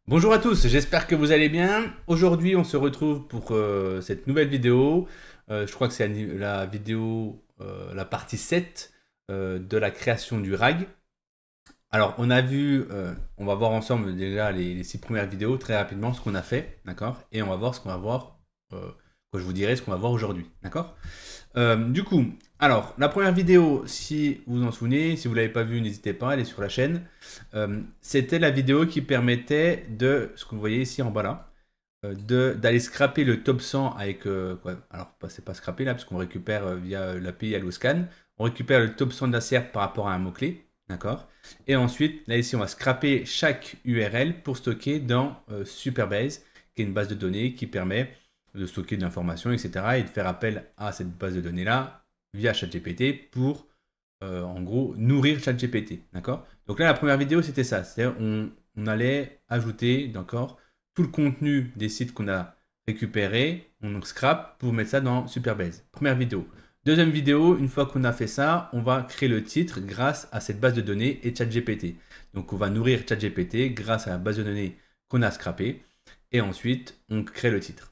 Bonjour à tous, j'espère que vous allez bien. Aujourd'hui, on se retrouve pour cette nouvelle vidéo. Je crois que c'est la vidéo, la partie 7 de la création du RAG. Alors, on a vu, on va voir ensemble déjà les 6 premières vidéos très rapidement ce qu'on a fait, d'accord? Et on va voir ce qu'on va voir, quand je vous dirai ce qu'on va voir aujourd'hui, d'accord? Du coup, alors, la première vidéo, si vous vous en souvenez, si vous ne l'avez pas vue, n'hésitez pas, elle est sur la chaîne. C'était la vidéo qui permettait de, ce que vous voyez ici en bas là, d'aller scraper le top 100 avec, alors c'est pas scraper là, parce qu'on récupère via l'API Alloscan, on récupère le top 100 de la SERP par rapport à un mot-clé, d'accord? Et ensuite, là ici, on va scraper chaque URL pour stocker dans Superbase, qui est une base de données qui permet de stocker de l'information, etc. et de faire appel à cette base de données-là via ChatGPT pour, en gros, nourrir ChatGPT, d'accord? Donc là, la première vidéo, c'était ça, c'est-à-dire on allait ajouter, d'accord, tout le contenu des sites qu'on a récupérés, on scrape pour mettre ça dans Superbase. Première vidéo. Deuxième vidéo, une fois qu'on a fait ça, on va créer le titre grâce à cette base de données et ChatGPT. Donc on va nourrir ChatGPT grâce à la base de données qu'on a scrappée. Et ensuite, on crée le titre.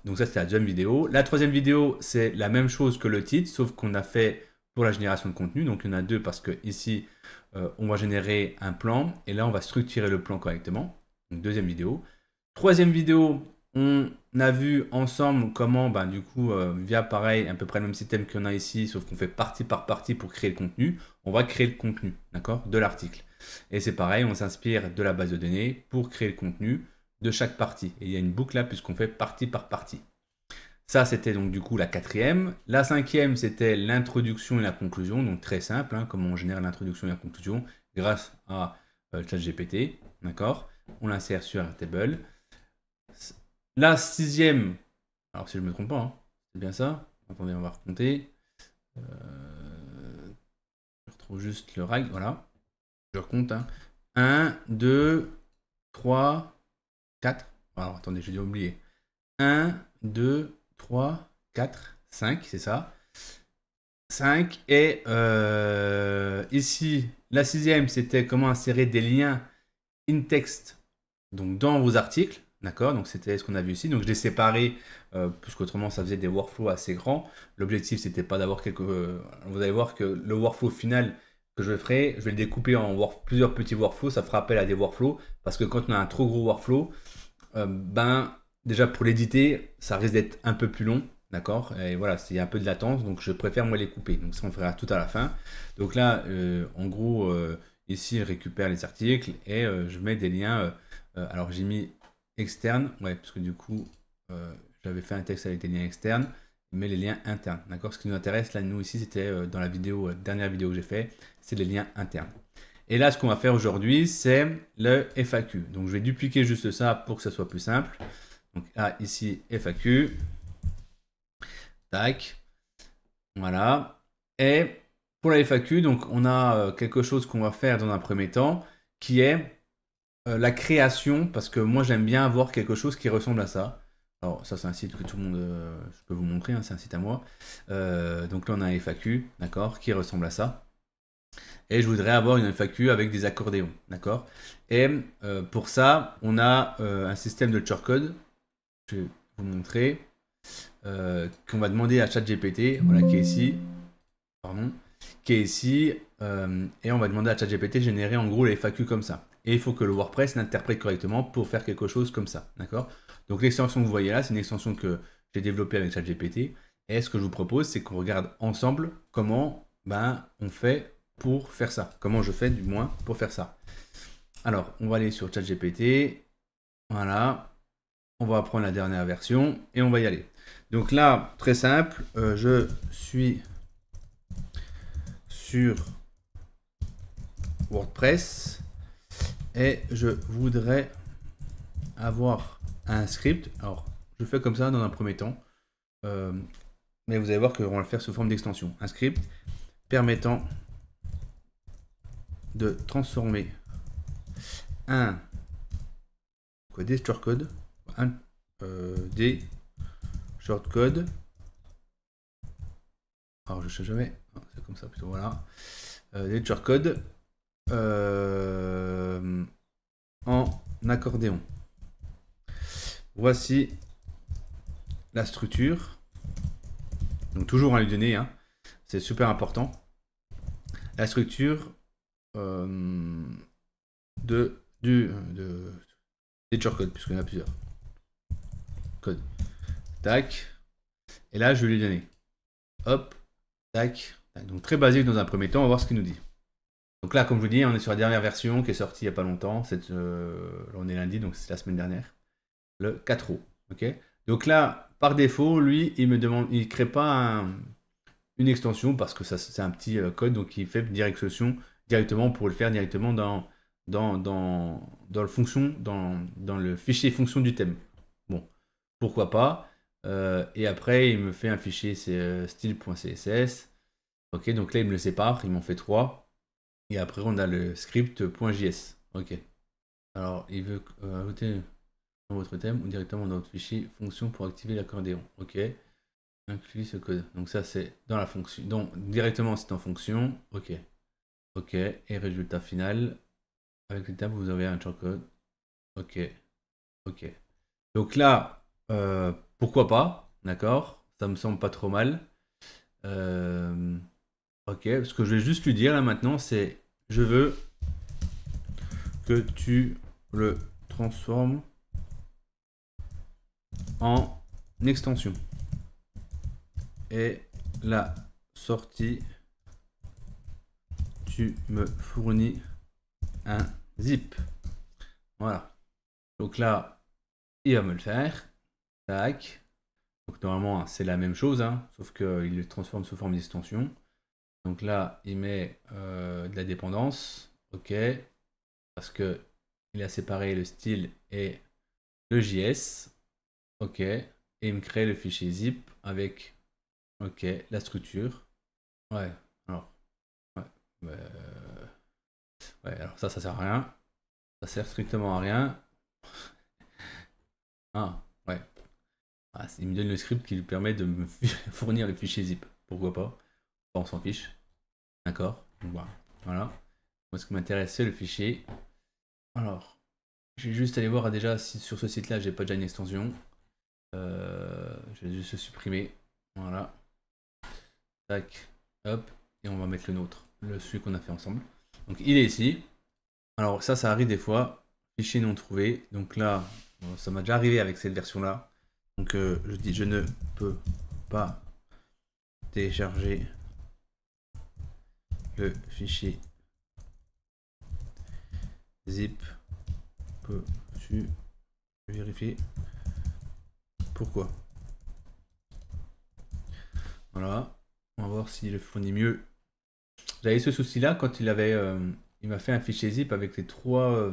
Donc ça, c'était la deuxième vidéo. La troisième vidéo, c'est la même chose que le titre, sauf qu'on a fait pour la génération de contenu. Donc il y en a deux parce que ici, on va générer un plan et là, on va structurer le plan correctement. Donc deuxième vidéo. Troisième vidéo, on a vu ensemble comment, ben, du coup, via pareil, à peu près le même système qu'on a ici, sauf qu'on fait partie par partie pour créer le contenu. On va créer le contenu, d'accord, de l'article. Et c'est pareil, on s'inspire de la base de données pour créer le contenu de chaque partie. Et il y a une boucle là puisqu'on fait partie par partie. Ça, c'était donc du coup la quatrième. La cinquième, c'était l'introduction et la conclusion. Donc très simple, hein, comment on génère l'introduction et la conclusion grâce à ChatGPT. D'accord? On l'insère sur un table. La sixième, alors si je ne me trompe pas, hein, c'est bien ça. Attendez, on va recompter. Je retrouve juste le RAG, voilà. Je recompte. Hein. 1, 2, 3, 4. Alors attendez, j'ai dû oublier. 1, 2, 3, 4, 5, c'est ça. 5. Et ici, la sixième, c'était comment insérer des liens in-text donc dans vos articles. D'accord. Donc c'était ce qu'on a vu ici. Donc je l'ai séparé, puisqu'autrement ça faisait des workflows assez grands. L'objectif, c'était pas d'avoir quelques. Vous allez voir que le workflow final que je ferai, je vais le découper en plusieurs petits workflows. Ça fera appel à des workflows. Parce que quand on a un trop gros workflow, ben, déjà pour l'éditer, ça risque d'être un peu plus long. D'accord. Et voilà, il y a un peu de latence, donc je préfère moi les couper. Donc ça, on fera tout à la fin. Donc là, en gros, ici, je récupère les articles et je mets des liens. Alors j'ai mis externe, ouais, parce que du coup, j'avais fait un texte avec des liens externes, mais les liens internes. D'accord. Ce qui nous intéresse, là, nous ici, c'était dans la vidéo, dernière vidéo que j'ai fait, c'est les liens internes. Et là, ce qu'on va faire aujourd'hui, c'est le FAQ. Donc, je vais dupliquer juste ça pour que ça soit plus simple. Donc, là, ici, FAQ. Tac. Voilà. Et pour la FAQ, donc, on a quelque chose qu'on va faire dans un premier temps, qui est la création, parce que moi, j'aime bien avoir quelque chose qui ressemble à ça. Alors, ça, c'est un site que tout le monde, je peux vous montrer, hein, c'est un site à moi. Donc là, on a un FAQ, d'accord, qui ressemble à ça. Et je voudrais avoir une FAQ avec des accordéons, d'accord. Et pour ça, on a un système de shortcode, je vais vous montrer, qu'on va demander à ChatGPT, voilà, qui est ici, pardon, qui est ici, et on va demander à ChatGPT de générer en gros les FAQ comme ça. Et il faut que le WordPress l'interprète correctement pour faire quelque chose comme ça, d'accord. Donc l'extension que vous voyez là, c'est une extension que j'ai développée avec ChatGPT. Et ce que je vous propose, c'est qu'on regarde ensemble comment on fait pour faire ça. Comment je fais du moins pour faire ça. Alors, on va aller sur ChatGPT. Voilà. On va prendre la dernière version et on va y aller. Donc là, très simple, je suis sur WordPress et je voudrais avoir un script. Alors, je fais comme ça dans un premier temps. Mais vous allez voir qu'on va le faire sous forme d'extension. Un script permettant de transformer des shortcodes, des shortcodes. Alors je sais jamais, c'est comme ça plutôt, voilà. Des shortcodes en accordéon. Voici la structure. Donc toujours à lui donner, hein. C'est super important. La structure des shortcodes, puisqu'il y en a plusieurs. Code. Tac. Et là, je vais lui donner. Hop. Tac. Tac. Donc très basique dans un premier temps, on va voir ce qu'il nous dit. Donc là, comme je vous dis, on est sur la dernière version qui est sortie il n'y a pas longtemps. On est lundi, donc c'est la semaine dernière. Le 4O. Ok. Donc là, par défaut, lui, il me demande, il ne crée pas une extension parce que ça c'est un petit code, donc il fait directement pour le faire directement dans le fonction, dans le fichier fonction du thème. Bon, pourquoi pas. Et après, il me fait un fichier style.css. Ok, donc là, il me le sépare, il m'en fait 3. Et après, on a le script.js. Ok. Alors, il veut ajouter dans votre thème ou directement dans votre fichier fonction pour activer l'accordéon. Ok. Inclut ce code. Donc ça, c'est dans la fonction. Donc, directement, c'est en fonction. Ok. Ok. Et résultat final. Avec le tab, vous avez un shortcode. Ok. Ok. Donc là, pourquoi pas. D'accord. Ça me semble pas trop mal. Ok, ce que je vais juste lui dire là maintenant, c'est je veux que tu le transformes en extension. Et la sortie, tu me fournis un zip. Voilà. Donc là, il va me le faire. Tac. Donc normalement, c'est la même chose, hein, sauf qu'il le transforme sous forme d'extension. Donc là, il met de la dépendance. Ok. Parce que il a séparé le style et le JS. Ok. Et il me crée le fichier zip avec ok, la structure. Ouais. Alors. Ouais. Ouais, alors ça sert à rien. Ça sert strictement à rien. Ah, ouais. Ah, il me donne le script qui lui permet de me fournir le fichier zip. Pourquoi pas? On s'en fiche. D'accord. Voilà. Moi, ce qui m'intéresse, c'est le fichier. Alors, je vais juste aller voir déjà si sur ce site-là, j'ai pas déjà une extension. Je vais juste le supprimer. Voilà. Tac. Hop. Et on va mettre le nôtre. Celui qu'on a fait ensemble. Donc, il est ici. Alors, ça arrive des fois. Fichier non trouvé. Donc là, ça m'a déjà arrivé avec cette version-là. Donc, je dis je ne peux pas télécharger le fichier zip. Peux-tu vérifier pourquoi? Voilà. On va voir s'il le fournit mieux. J'avais ce souci-là quand il m'a fait un fichier zip avec les trois.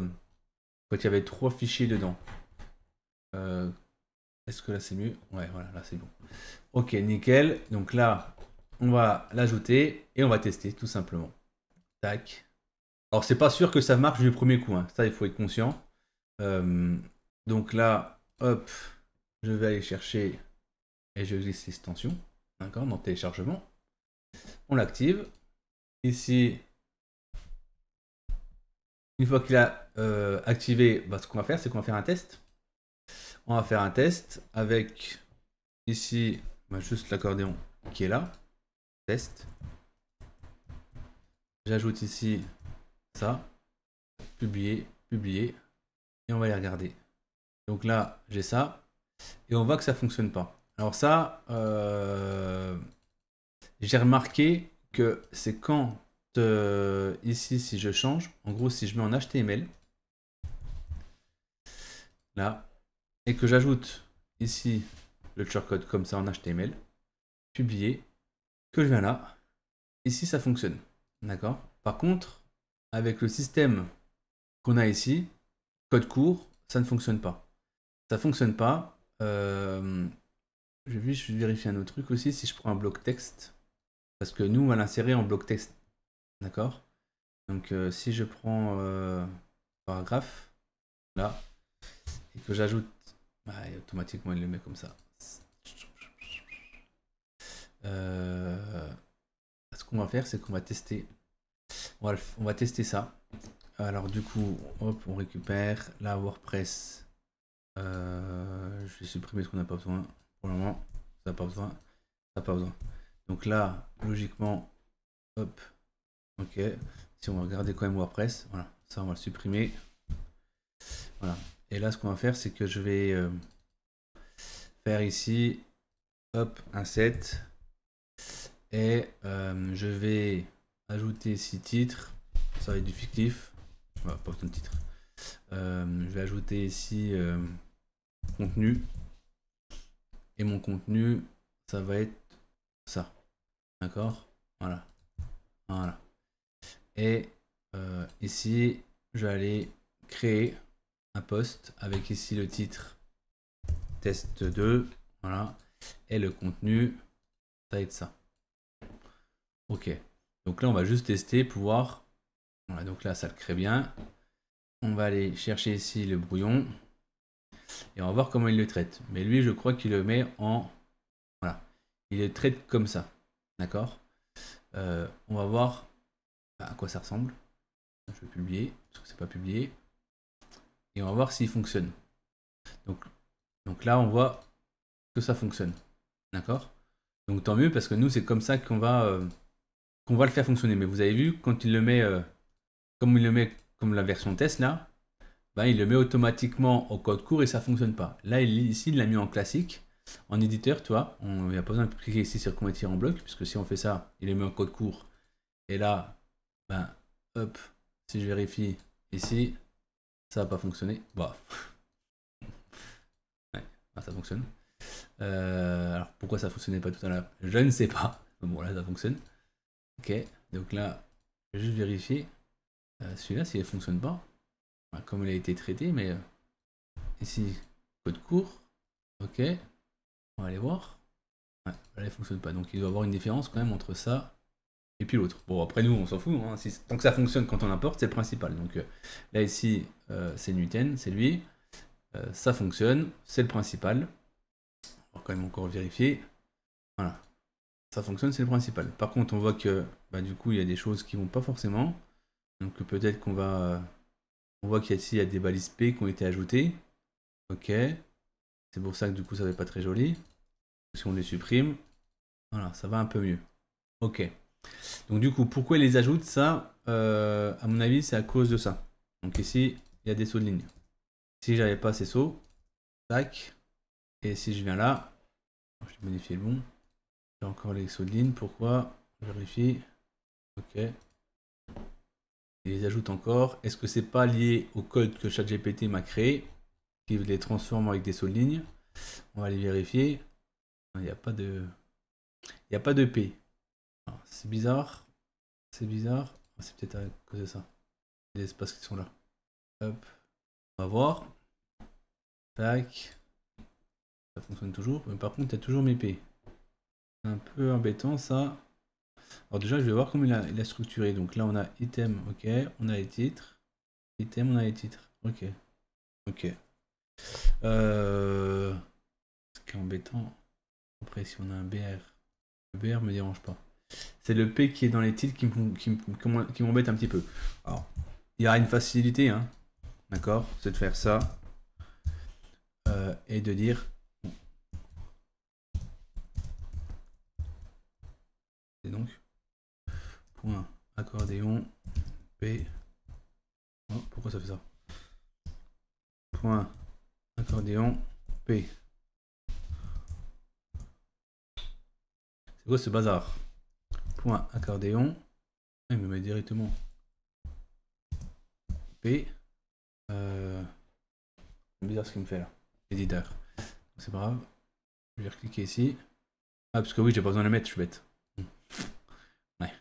Quand il y avait 3 fichiers dedans. Est-ce que là c'est mieux? Ouais, voilà, là c'est bon. Ok, nickel. Donc là, on va l'ajouter et on va tester tout simplement. Tac. Alors c'est pas sûr que ça marche du premier coup, hein. Ça il faut être conscient. Donc là, hop, je vais aller chercher et je glisse l'extension. D'accord, dans téléchargement. On l'active. Ici, une fois qu'il a activé, bah, ce qu'on va faire, c'est qu'on va faire un test. On va faire un test avec ici bah, juste l'accordéon qui est là. Test. J'ajoute ici ça. Publier, publier. Et on va les regarder. Donc là, j'ai ça. Et on voit que ça ne fonctionne pas. Alors ça, j'ai remarqué que c'est quand ici, si je change, en gros, si je mets en HTML, là, et que j'ajoute ici le shortcode comme ça en HTML, publier, que je viens là, ici, ça fonctionne. D'accord? Par contre, avec le système qu'on a ici, code court, ça ne fonctionne pas. Ça ne fonctionne pas. Je vais juste vérifier un autre truc aussi, si je prends un bloc texte. Parce que nous, on va l'insérer en bloc texte. D'accord? Donc, si je prends paragraphe, là, et que j'ajoute, bah, automatiquement, il le met comme ça. Ce qu'on va faire, c'est qu'on va tester. On va tester ça. alors du coup, hop, on récupère la WordPress. Je vais supprimer ce qu'on n'a pas besoin pour le moment. Ça n'a pas besoin. Ça n'a pas besoin. Donc là, logiquement, hop, ok. Si on va regarder quand même WordPress, voilà, ça on va le supprimer. Voilà. Et là, ce qu'on va faire, c'est que je vais faire ici, hop, un set. Et je vais ajouter ici titre. Ça va être du fictif. Voilà, pas besoin de titre. Je vais ajouter ici contenu. Et mon contenu, ça va être ça. D'accord? Voilà. Voilà. Et ici, je vais aller créer un post avec ici le titre test 2. Voilà. Et le contenu, ça va être ça. Ok. Donc là, on va juste tester pour voir. Voilà, donc là, ça le crée bien. On va aller chercher ici le brouillon. Et on va voir comment il le traite. Mais lui, je crois qu'il le met en... Voilà. Il le traite comme ça. D'accord? On va voir à quoi ça ressemble. Je vais publier, parce que c'est pas publié. Et on va voir s'il fonctionne. Donc là, on voit que ça fonctionne. D'accord? Donc tant mieux, parce que nous, c'est comme ça qu'on va le faire fonctionner. Mais vous avez vu, quand il le met, comme il le met comme la version test là, ben, il le met automatiquement au code court et ça fonctionne pas. Là, ici, il l'a mis en classique. En éditeur, tu vois, il n'y a pas besoin de cliquer ici sur convertir en bloc, puisque si on fait ça, il le met en code court. Et là, ben, hop, si je vérifie ici, ça va pas fonctionner. Bah, ouais, ça fonctionne. Alors pourquoi ça fonctionnait pas tout à l'heure? Je ne sais pas. Bon, là, ça fonctionne. Ok, donc là, je vais juste vérifier. Celui-là, s'il ne fonctionne pas, comme il a été traité, mais ici, code court. Ok, on va aller voir. Ouais, là, il ne fonctionne pas. Donc il doit y avoir une différence quand même entre ça et puis l'autre. Bon, après, nous, on s'en fout. Hein. Tant que ça fonctionne quand on importe, c'est le principal. Donc là, ici, c'est Newton, c'est lui. Ça fonctionne, c'est le principal. On va quand même encore vérifier. Voilà. Ça fonctionne, c'est le principal. Par contre, on voit que bah, du coup, il y a des choses qui vont pas forcément. Donc peut-être qu'on va... On voit qu'ici, il y a des balises P qui ont été ajoutées. Ok. C'est pour ça que du coup, ça n'est pas très joli. Si on les supprime, voilà, ça va un peu mieux. Ok. Donc du coup, pourquoi ils les ajoutent? Ça, à mon avis, c'est à cause de ça. Donc ici, il y a des sauts de ligne. Si j'avais pas ces sauts, tac. Et si je viens là, je vais modifier le bon. J'ai encore les sauts de ligne. Pourquoi? Vérifie. Ok. Il les ajoute encore. Est-ce que c'est pas lié au code que ChatGPT m'a créé, qui les transforme avec des sauts de ligne? On va aller vérifier. Il n'y a pas de... Il n'y a pas de P. C'est bizarre. C'est bizarre. C'est peut-être à cause de ça. Les espaces qui sont là. Hop. On va voir. Tac. Ça fonctionne toujours. Mais par contre, il y a toujours mes P. C'est un peu embêtant ça. Alors déjà, je vais voir comment il a structuré. Donc là, on a item, ok. On a les titres. Item, on a les titres. Ok. Ok. Ce qui est embêtant. Après, si on a un BR. Le BR me dérange pas. C'est le P qui est dans les titres qui m'embête un petit peu. Alors, il y a une facilité, hein. D'accord? C'est de faire ça. Et de dire... Et donc... Point accordéon P. Oh, pourquoi ça fait ça? Point accordéon P. C'est quoi ce bazar? Point accordéon. Il me met directement P. C'est bizarre ce qu'il me fait là. Éditeur. C'est pas grave. Je vais recliquer ici. Ah, parce que oui, j'ai pas besoin de le mettre, je suis bête. Ouais,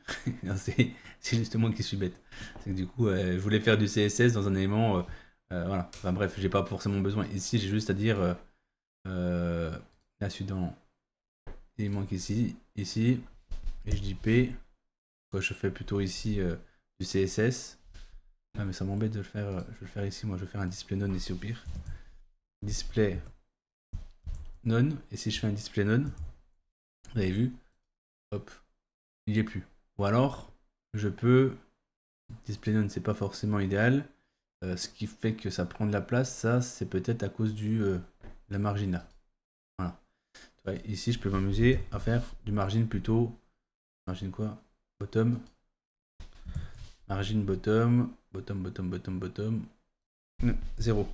c'est justement qui suis bête. C'est que du coup, je voulais faire du CSS dans un élément. Voilà. Enfin bref, j'ai pas forcément besoin. Ici, j'ai juste à dire. Là, je suis dans élément ici. Ici. Et je dis P. Quoi, je fais plutôt ici du CSS. Ah, mais ça m'embête de le faire. Je vais le faire ici. Moi, je vais faire un display none ici au pire. Display none. Et si je fais un display none, vous avez vu, hop, il n'y est plus. Ou alors, je peux Display none, c'est pas forcément idéal. Ce qui fait que ça prend de la place, ça, c'est peut-être à cause de la margine là. Voilà. Ouais, ici, je peux m'amuser à faire du margin plutôt. Margin quoi? Bottom. Margin bottom. Bottom. 0.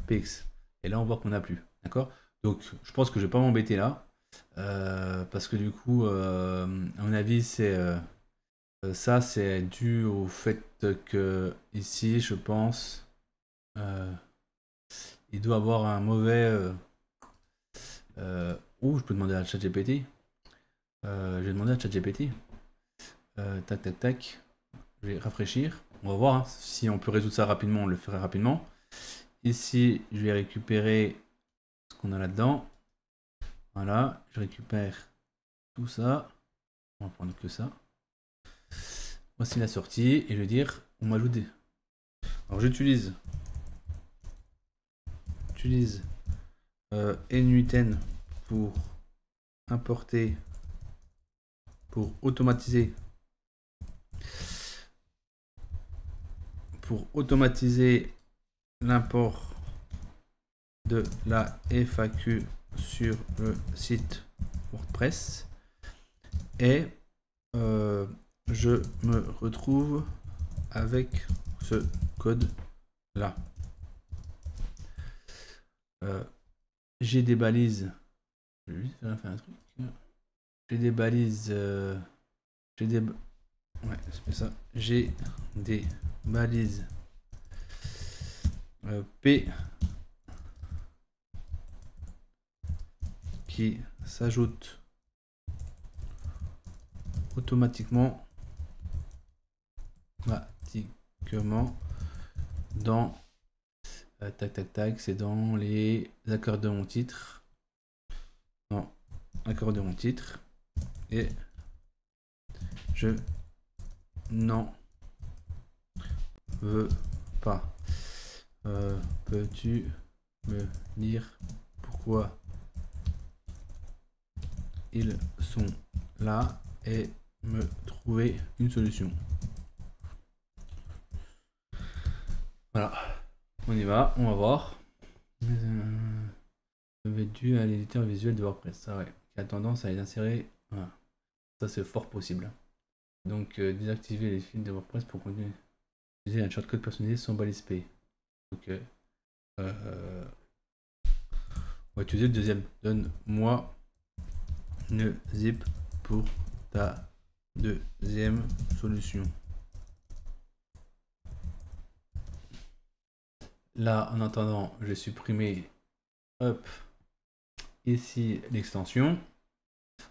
PX. Et là, on voit qu'on n'a plus. D'accord? Donc, je pense que je vais pas m'embêter là. Parce que du coup, à mon avis, c'est ça, c'est dû au fait que ici, je pense, il doit avoir un mauvais. Je peux demander à ChatGPT. Je vais demander à ChatGPT. Tac. Je vais rafraîchir. On va voir hein, si on peut résoudre ça rapidement. On le ferait rapidement. Ici, je vais récupérer ce qu'on a là-dedans. Voilà, je récupère tout ça. On va prendre que ça. Voici la sortie et je vais dire on m'ajoute des. Alors j'utilise N8N pour importer, pour automatiser l'import de la FAQ sur le site WordPress et je me retrouve avec ce code là. J'ai des balises. Je vais juste faire un truc. J'ai des balises. Ouais, c'est ça. J'ai des balises P qui s'ajoutent automatiquement dans tac, c'est dans les accords de mon titre. Non, accord de mon titre. Et je n'en veux pas. Peux-tu me dire pourquoi ils sont là et me trouver une solution? Voilà, on y va, on va voir. Dû à l'éditeur visuel de WordPress, ça ouais, qui a tendance à les insérer. Voilà. Ça c'est fort possible. Donc désactiver les fils de WordPress pour continuer. Utiliser un shortcode personnalisé sans balise P. Ok. On va utiliser le deuxième. Donne-moi une zip pour ta deuxième solution. Là, en attendant, je vais supprimer hop, ici l'extension.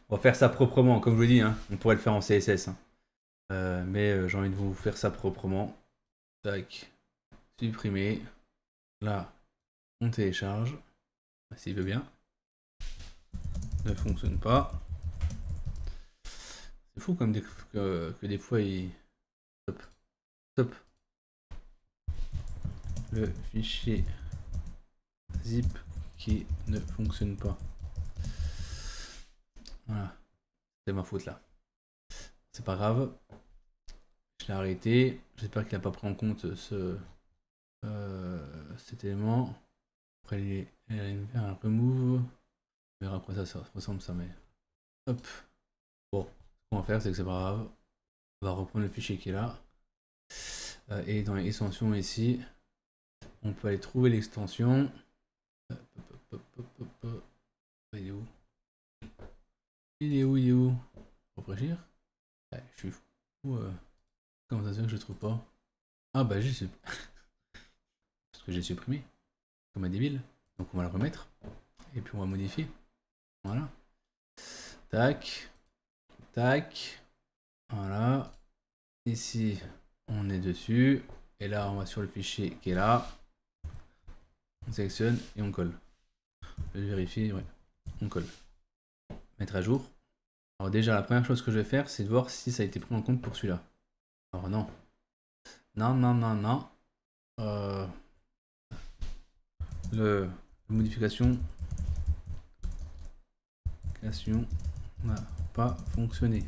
On va faire ça proprement, comme je vous dis, hein, on pourrait le faire en CSS. Hein. Mais j'ai envie de vous faire ça proprement. Tac, supprimer. Là, on télécharge. S'il veut bien. Ne fonctionne pas. C'est fou comme que des fois il. Stop. Le fichier zip qui ne fonctionne pas. Voilà. C'est ma faute là. C'est pas grave. Je l'ai arrêté. J'espère qu'il n'a pas pris en compte cet élément. Après il va faire un remove. On verra à quoi ça ressemble ça, mais. Hop. Bon, ce qu'on va faire, c'est que c'est pas grave. On va reprendre le fichier qui est là. Et dans les extensions ici, on peut aller trouver l'extension. Il est où? Il est où? Rafraîchir? Ouais, je suis fou. Comment ça se fait que je le trouve pas? Ah bah j'ai parce que j'ai supprimé. Comme un débile. Donc on va le remettre. Et puis on va modifier. Voilà. Tac. Voilà. Ici, on est dessus. Et là, on va sur le fichier qui est là. On sélectionne et on colle. Je vais vérifier, ouais. On colle. Mettre à jour. Alors déjà, la première chose que je vais faire, c'est de voir si ça a été pris en compte pour celui-là. Alors non. Non. La modification n'a pas fonctionné.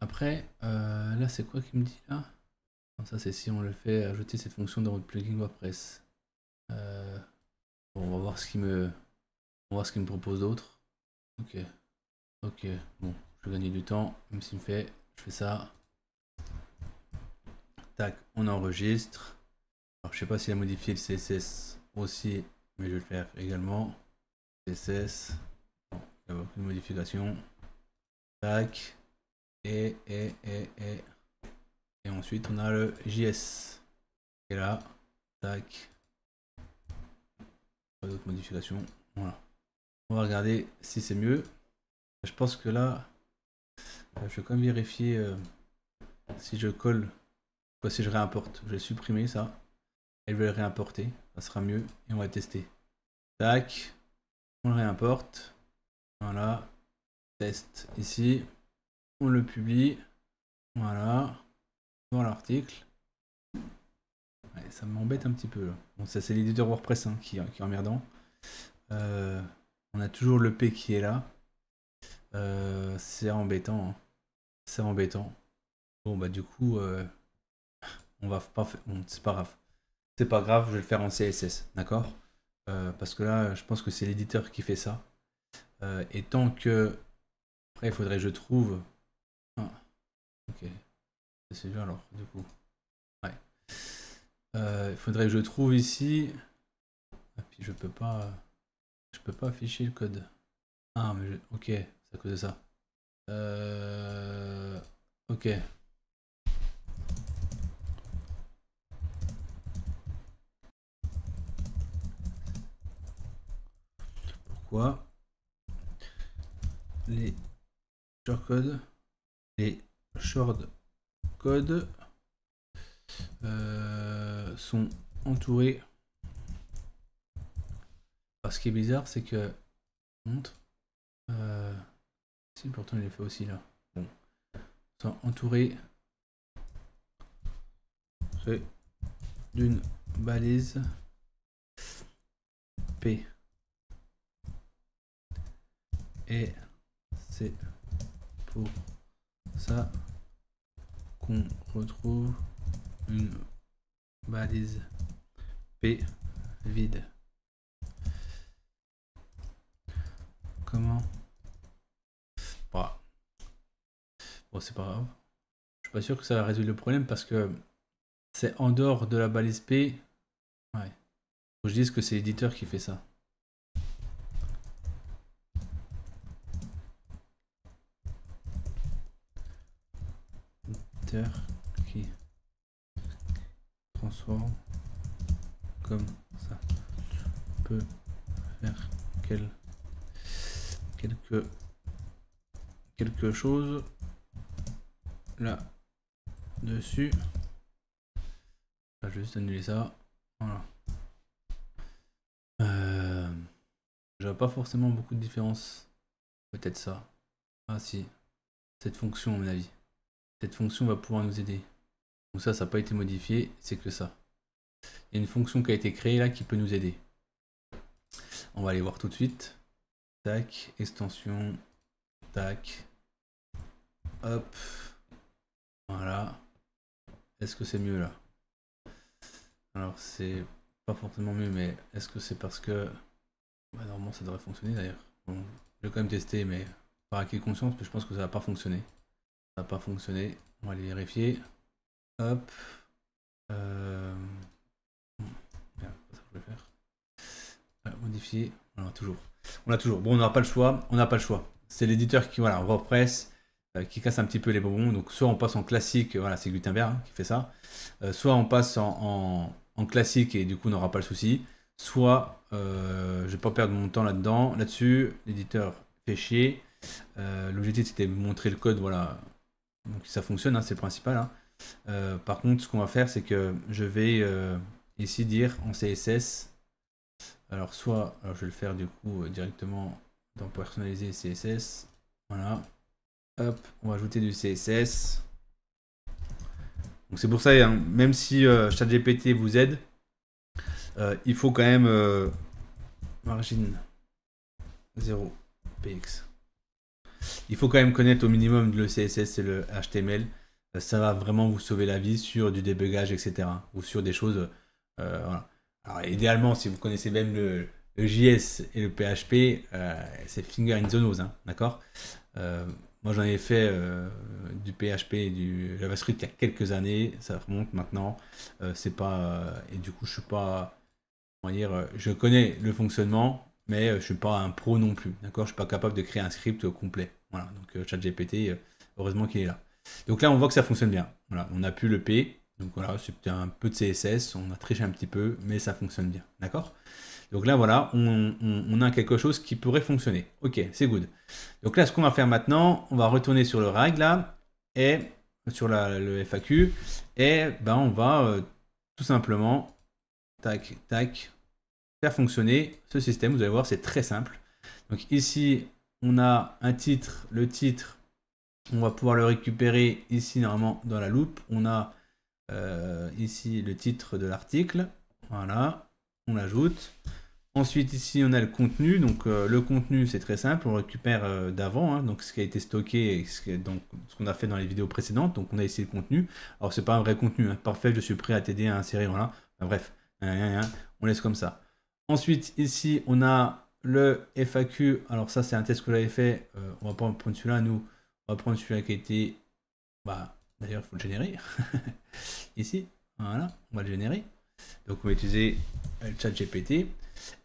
Après, là, c'est quoi qu'il me dit là? Non, ça, c'est si on le fait ajouter cette fonction dans votre plugin WordPress. Bon, on va voir ce qu'il me, propose d'autre. Ok, ok, bon, je vais gagner du temps, même s'il me fait, je fais ça. Tac, on enregistre. Alors, je sais pas s'il a modifié le CSS aussi, mais je vais le faire également. CSS, bon, il n'y a aucune modification. Tac, et ensuite on a le JS. Et là, tac, pas d'autres modifications. Voilà. On va regarder si c'est mieux. Je pense que là, je vais quand même vérifier si je colle, quoi, si je réimporte. Je vais supprimer ça. Et je vais le réimporter. Ça sera mieux. Et on va tester. Tac. On le réimporte. Voilà. Test ici. On le publie. Voilà. Dans l'article. Ouais, ça m'embête un petit peu là. Bon, ça c'est l'éditeur WordPress hein, qui est emmerdant. On a toujours le P qui est là. C'est embêtant. Hein. C'est embêtant. Bon bah du coup, on va pas faire. Bon, c'est pas grave. C'est pas grave, je vais le faire en CSS, d'accord? Parce que là, je pense que c'est l'éditeur qui fait ça. Et tant que. Après, il faudrait que je trouve. Ah, ok. C'est celui-là alors, du coup. Ouais. Il faudrait que je trouve ici. Et puis je peux pas. Je peux pas afficher le code. Ah, mais ok, c'est à cause de ça. Ok. Pourquoi les shortcodes, sont entourés. Alors, ce qui est bizarre, c'est que montre. Si pourtant il est fait aussi là. Bon. Sont entourés d'une balise P. Et c'est pour ça qu'on retrouve une balise P vide. Comment? Bah. Bon, c'est pas grave. Je suis pas sûr que ça va résoudre le problème parce que c'est en dehors de la balise P. Ouais. Faut que je dise que c'est l'éditeur qui fait ça. Qui transforme comme ça peut faire quelque chose là dessus. Là, je vais juste annuler ça. Voilà. Je vois pas forcément beaucoup de différence. Peut-être ça. Ah si. Cette fonction à mon avis. Cette fonction va pouvoir nous aider. Donc ça n'a pas été modifié, c'est que ça. Il y a une fonction qui a été créée là qui peut nous aider. On va aller voir tout de suite. Tac, extension. Tac. Hop. Voilà. Est-ce que c'est mieux là? Alors c'est pas forcément mieux, mais est-ce que c'est parce que... Bah, normalement ça devrait fonctionner d'ailleurs. Bon, je vais quand même tester, mais par acquis de conscience, mais je pense que ça va pas fonctionner. Ça va pas fonctionner. On va aller vérifier. Hop. Bien, ça je vais faire. Voilà, modifier. Alors, toujours. On a toujours. Bon, on n'a pas le choix. On n'a pas le choix. C'est l'éditeur qui, voilà, WordPress, qui casse un petit peu les bonbons. Donc, soit on passe en classique, voilà, c'est Gutenberg hein, qui fait ça. Soit on passe en classique et du coup, on n'aura pas le souci. Soit je vais pas perdre mon temps là-dedans. Là-dessus, l'éditeur fait chier. L'objectif, c'était de montrer le code, voilà. Donc, ça fonctionne, hein, c'est le principal. Hein. Par contre, ce qu'on va faire, c'est que je vais ici dire en CSS. Alors, je vais le faire du coup directement dans personnaliser CSS. Voilà. Hop, on va ajouter du CSS. Donc, c'est pour ça, hein, même si ChatGPT vous aide, il faut quand même margin 0 px. Il faut quand même connaître au minimum le CSS et le HTML. Ça va vraiment vous sauver la vie sur du débugage, etc. Ou sur des choses. Voilà. Alors, idéalement, si vous connaissez même le JS et le PHP, c'est finger in the nose, hein, d'accord. Moi, j'en ai fait du PHP et du JavaScript il y a quelques années. Ça remonte maintenant. C'est pas et du coup, je suis pas. On va dire, je connais le fonctionnement, mais je suis pas un pro non plus, d'accord. Je suis pas capable de créer un script complet. Voilà. Donc ChatGPT, heureusement qu'il est là. Donc là, on voit que ça fonctionne bien. Voilà, on a pu le P. Donc voilà, c'est un peu de CSS, on a triché un petit peu, mais ça fonctionne bien, d'accord. Donc là, voilà, on a quelque chose qui pourrait fonctionner. Ok, c'est good. Donc là, ce qu'on va faire maintenant, on va retourner sur le RAG là, et sur le FAQ, et ben on va tout simplement, tac, tac, faire fonctionner ce système. Vous allez voir, c'est très simple. Donc ici, on a un titre, le titre, on va pouvoir le récupérer ici normalement dans la loupe. On a ici le titre de l'article, voilà, on l'ajoute. Ensuite, ici, on a le contenu. Donc, le contenu, c'est très simple. On récupère d'avant, hein, donc ce qui a été stocké et ce qu'on a fait dans les vidéos précédentes. Donc, on a ici le contenu. Alors, c'est pas un vrai contenu, hein. Parfait, je suis prêt à t'aider à insérer. Voilà. Enfin, bref, on laisse comme ça. Ensuite, ici, on a le FAQ. Alors, ça, c'est un test que j'avais fait. On va pas prendre celui-là, nous. On va prendre celui-là qui a été. Bah, d'ailleurs, il faut le générer. Ici, voilà, on va le générer. Donc, on va utiliser le chat GPT.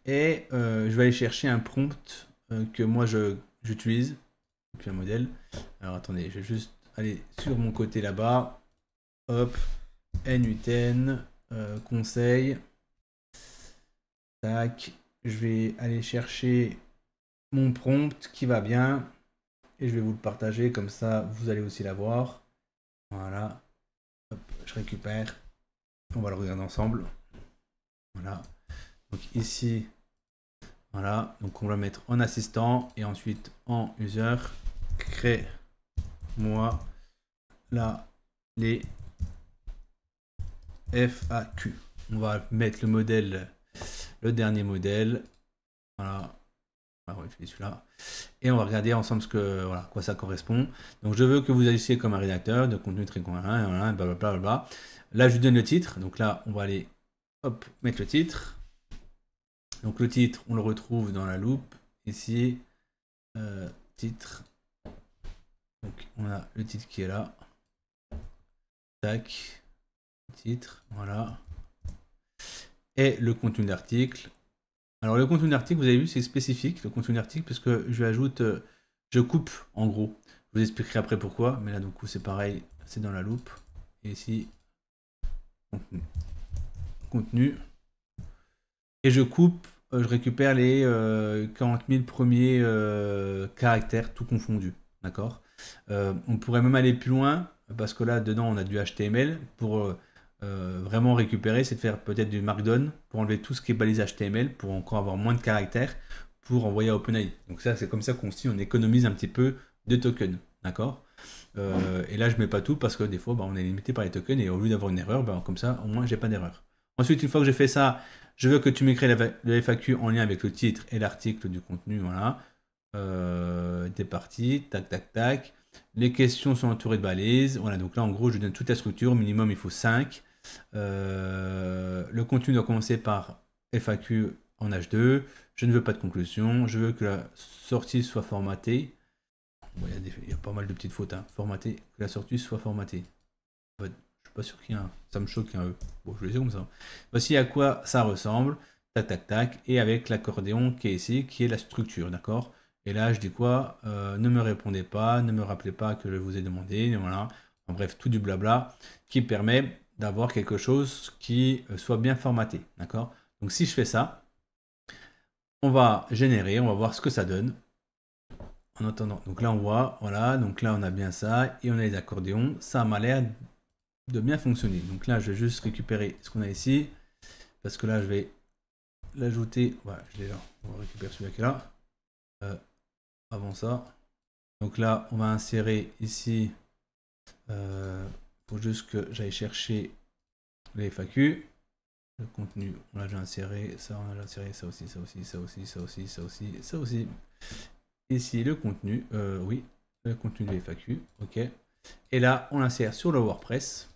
Et je vais aller chercher un prompt que moi j'utilise, puis un modèle. Alors attendez, je vais juste aller sur mon côté là-bas. Hop, NU10, conseil. Tac, je vais aller chercher mon prompt qui va bien. Et je vais vous le partager, comme ça vous allez aussi l'avoir. Voilà, hop, je récupère. On va le regarder ensemble. Voilà, donc ici. Voilà, donc on va mettre en assistant et ensuite en user. Crée-moi là les FAQ. On va mettre le modèle, le dernier modèle. Voilà, on va utiliser celui-là. Et on va regarder ensemble voilà, quoi ça correspond. Donc je veux que vous agissiez comme un rédacteur de contenu très convaincant, voilà, blablabla. Là, je lui donne le titre. Donc là, on va aller hop, mettre le titre. Donc le titre, on le retrouve dans la loupe. Ici, titre. Donc on a le titre qui est là. Tac. Titre, voilà. Et le contenu d'article. Alors le contenu d'article, vous avez vu, c'est spécifique, le contenu d'article, parce que je lui ajoute, je coupe en gros. Je vous expliquerai après pourquoi, mais là du coup c'est pareil, c'est dans la loupe. Et ici, contenu. Contenu. Et je coupe, je récupère les 40 000 premiers caractères, tout confondu. D'accord. On pourrait même aller plus loin, parce que là, dedans, on a du HTML. Pour vraiment récupérer, c'est de faire peut-être du Markdown, pour enlever tout ce qui est balise HTML, pour encore avoir moins de caractères, pour envoyer à OpenAI. Donc ça, c'est comme ça on économise un petit peu de tokens. D'accord. Et là, je mets pas tout, parce que des fois, on est limité par les tokens, et au lieu d'avoir une erreur, comme ça, au moins, j'ai pas d'erreur. Ensuite, une fois que j'ai fait ça, je veux que tu m'écris le FAQ en lien avec le titre et l'article du contenu. Voilà. T'es parti. Tac, tac, tac. Les questions sont entourées de balises. Voilà, donc là, en gros, je donne toute la structure. Au minimum, il faut 5. Le contenu doit commencer par FAQ en H2. Je ne veux pas de conclusion. Je veux que la sortie soit formatée. Bon, il y a pas mal de petites fautes. Hein. Formatée. Que la sortie soit formatée. En fait, je suis pas sûr qu'il y a un. Ça me choque qu'il y a un E. Bon, je vais dire comme ça. Voici à quoi ça ressemble. Tac, tac, tac. Et avec l'accordéon qui est ici, qui est la structure. D'accord. Et là, je dis quoi? Ne me répondez pas, ne me rappelez pas que je vous ai demandé. Voilà. En bref, tout du blabla qui permet d'avoir quelque chose qui soit bien formaté. D'accord. Donc, si je fais ça, on va générer, on va voir ce que ça donne. En attendant, donc là, on voit, voilà. Donc là, on a bien ça et on a les accordéons. Ça m'a l'air de bien fonctionner. Donc là, je vais juste récupérer ce qu'on a ici. Parce que là, je vais l'ajouter. Voilà, je l'ai là. On va récupérer celui-là qui est là. Avant ça. Donc là, on va insérer ici. Faut juste que j'aille chercher les FAQ. Le contenu, on l'a déjà inséré. Ça, on a déjà inséré. Ça aussi, ça aussi, ça aussi, ça aussi, ça aussi, ça aussi. Ici, le contenu. Oui. le contenu de FAQ, ok. Et là, on l'insère sur le WordPress.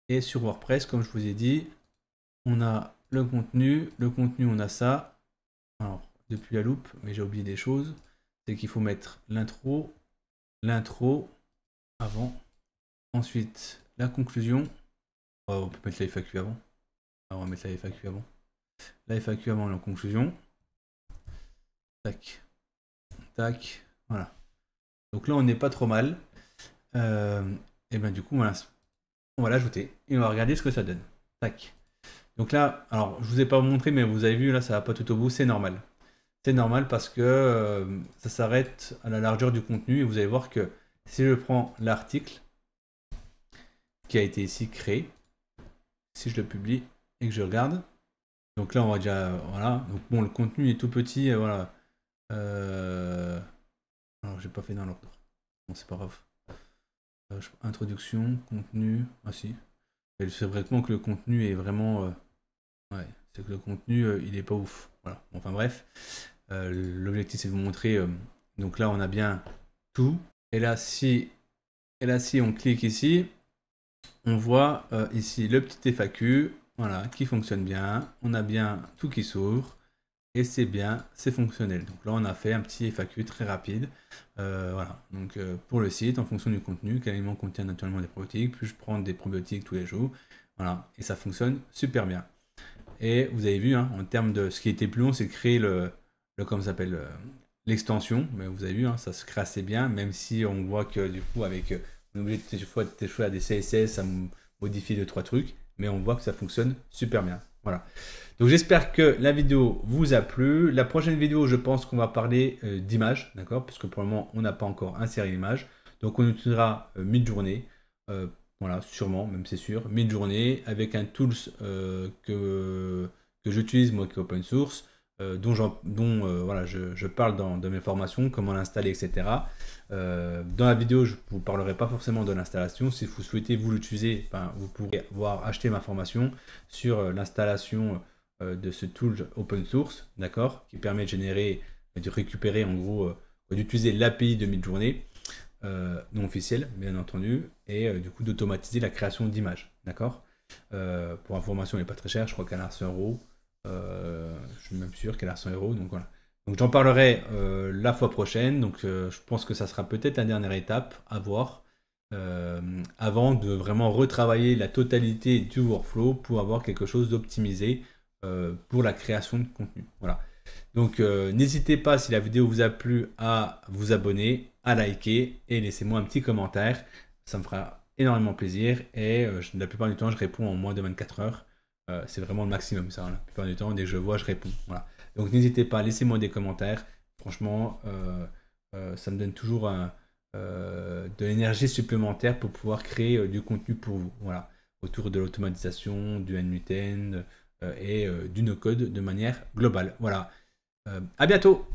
Et sur WordPress, comme je vous ai dit, on a le contenu, on a ça. Alors, depuis la loupe, mais j'ai oublié des choses. C'est qu'il faut mettre l'intro avant. Ensuite, la conclusion. Oh, on peut mettre la FAQ avant. Alors, on va mettre la FAQ avant. La FAQ avant la conclusion. Tac. Tac. Voilà. Donc là, on n'est pas trop mal. Et bien du coup, voilà, on va l'ajouter. Et on va regarder ce que ça donne. Tac. Donc là, alors, je vous ai pas montré, mais vous avez vu, là, ça va pas tout au bout. C'est normal. C'est normal parce que ça s'arrête à la largeur du contenu. Et vous allez voir que si je prends l'article qui a été ici créé, si je le publie et que je regarde, donc là on va déjà, voilà, donc bon, le contenu est tout petit, voilà. Alors j'ai pas fait dans l'ordre, bon c'est pas grave. Introduction, contenu, ah si, c'est vraiment que le contenu est vraiment, ouais, c'est que le contenu il est pas ouf, voilà, enfin bref, l'objectif c'est de vous montrer, donc là on a bien tout, et là si on clique ici, on voit ici le petit FAQ, voilà, qui fonctionne bien. On a bien tout qui s'ouvre et c'est bien, c'est fonctionnel. Donc là, on a fait un petit FAQ très rapide. Voilà, donc pour le site, en fonction du contenu, quel aliment contient naturellement des probiotiques, puis je prends des probiotiques tous les jours. Voilà, et ça fonctionne super bien. Et vous avez vu, hein, en termes de ce qui était plus long, c'est de créer comment ça s'appelle, l'extension. Mais vous avez vu, hein, ça se crée assez bien, même si on voit que du coup, avec on est obligé de faire des CSS, ça modifie 2-3 trucs, mais on voit que ça fonctionne super bien. Voilà. Donc j'espère que la vidéo vous a plu. La prochaine vidéo, je pense qu'on va parler d'images, d'accord? Parce que pour le moment, on n'a pas encore inséré l'image. Donc on utilisera Midjourney, voilà, sûrement, même c'est sûr, Midjourney, avec un tools que j'utilise, moi, qui est open source, dont voilà, je parle dans mes formations, comment l'installer, etc. Dans la vidéo, je ne vous parlerai pas forcément de l'installation. Si vous souhaitez vous l'utiliser, enfin, vous pourrez acheter ma formation sur l'installation de ce tool open source, d'accord, qui permet de générer, de récupérer en gros, d'utiliser l'API de Midjourney, non officielle bien entendu, et du coup d'automatiser la création d'images, d'accord. Pour information, elle n'est pas très chère, je crois qu'elle a 100 €. Je suis même sûr qu'elle a 100 €, donc voilà. Donc j'en parlerai la fois prochaine, donc je pense que ça sera peut-être la dernière étape à voir avant de vraiment retravailler la totalité du workflow pour avoir quelque chose d'optimisé pour la création de contenu. Voilà. Donc n'hésitez pas, si la vidéo vous a plu, à vous abonner, à liker et laissez-moi un petit commentaire. Ça me fera énormément plaisir et la plupart du temps je réponds en moins de 24 heures. C'est vraiment le maximum ça, hein. La plupart du temps, dès que je vois, je réponds. Voilà. Donc n'hésitez pas, laissez-moi des commentaires. Franchement, ça me donne toujours de l'énergie supplémentaire pour pouvoir créer du contenu pour vous. Voilà. Autour de l'automatisation, du N8N et du no-code de manière globale. Voilà. À bientôt!